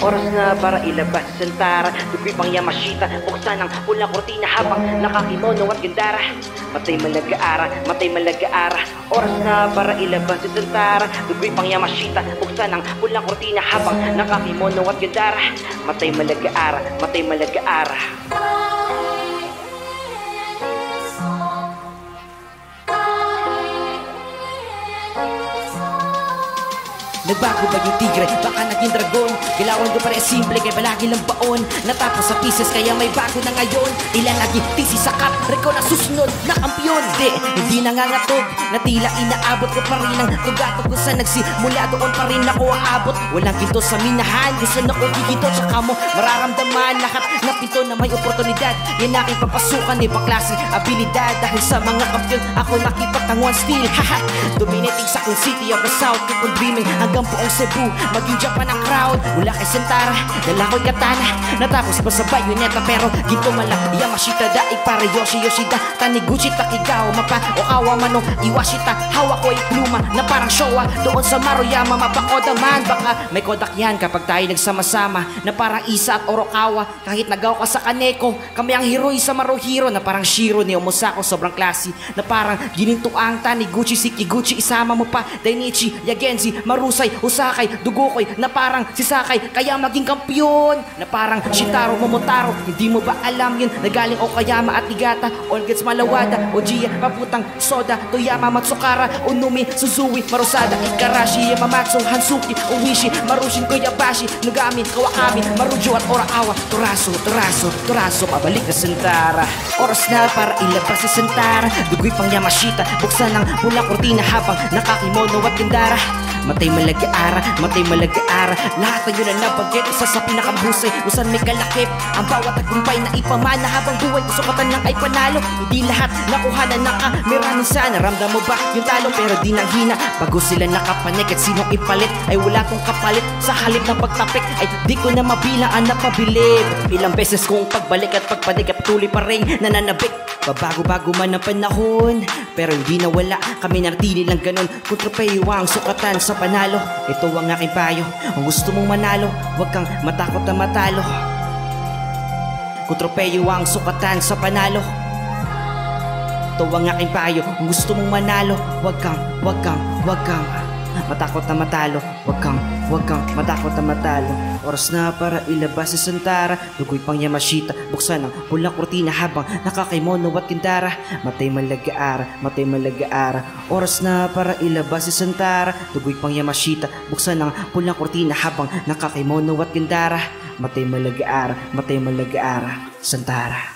Oras na para ilabas si Santara. Dugoy pang Yamashita, buksan ang pulang kortina habang nakakimono at gandara. Matay malagaara, matay malagaara. Oras na para ilabas si Santara. Dugoy pang Yamashita, buksan ang pulang kortina habang nakakimono at gandara. Matay malagaara, matay malagaara. Nagbago ba yung tigre? Baka naging dragon. Galawan ko pare simple kay palagi lang baon. Natapos sa pieces kaya may bago na ngayon. Ilan naging tisi sa cup, reko na susunod na kampiyon. Hindi nangangatog, na tila inaabot ko pa rin ang tugato kung saan nagsimula doon pa rin ako aabot. Walang ginto sa minahan, gusto na ko giginto. Tsaka mo mararamdaman lahat na pinto na may oportunidad. Yan aking papasukan, ibang klaseng abilidad. Dahil sa mga kampiyon, ako nakipagtanguan still. Haha, dominating sa Queen City of the South. Keep on dreaming hanggang buong Cebu, maging Japan ang crowd. Mula kay Santara, dala ko'y katana. Natapos pa sa bayoneta pero ginto malak Yamashita daig para Yoshida. Taniguchi Takigawa, mapa Okawa Mano Iwashita. Hawak ko ay pluma na parang Showa. Doon sa Maruyama, mapakoda man. Baka may kodak yan kapag tayo nagsama-sama, na parang Isa at Orokawa. Kahit nagaw ka sa Kaneko, kami ang heroy sa Maruhiro, na parang Shiro ni Omosako. Sobrang classy, na parang ginintuang Taniguchi si Kiguchi. Isama mo pa Dainichi, Yagenzi, Marusay, Usakay, Dugokoy, na parang si Sakay kaya maging kampiyon. Na parang Shintaro Momotaro, hindi mo ba alam yun? Nagaling Okayama at Niigata, all gets Malawada, Ojiya, Paputang, Soda, Toyama, Matsukara, Unumi, Suzui, Marusada, Ikarashi, Yamamatsu, Hansuki, Uwishi, Marushin, Koyabashi, Nugami, Kawakami, Marujo at Oraawa. Turaso, pabalik na Santara. Oras na para ilabas si Santara. Dugoy pang Yamashita, buksan ang pulang kortina habang nakakimono at gandara. Matay malagaara, matay malagaara. Lahat na yun na nabanggit, isa sa pinakambusay usan may kalakip. Ang bawat tagumpay na ipamana habang buhay usukatan lang ay panalo. Hindi lahat nakuha na nakamera. Minsan naramdam mo ba yung talo pero di nang hina. Bago sila nakapanik at sinong ipalit ay wala tong kapalit. Sa halip ng pagtapik ay di ko na mabilang ang napabilib. Ilang beses kong pagbalik at pagpadig at tuloy pa rin nananabik. Babago-bago man ang panahon pero hindi nawala, kami nartili lang ganun. Kung tropeyo ang sukatan sa panalo, ito ang aking payo. Kung gusto mong manalo, huwag kang matakot na matalo. Kung tropeyo ang sukatan sa panalo, ito ang aking payo. Kung gusto mong manalo, huwag kang matakot na matalo. Huwag kang matakot na matalo. Oras na para ilabas si Santara. Dugoy pang Yamashita, buksan ang pulang kortina habang nakakimono at gandara. Matay malagaara, matay malagaara. Oras na para ilabas si Santara. Dugoy pang Yamashita, buksan ang pulang kortina habang nakakimono at gandara. Matay malagaara, matay malagaara. Santara.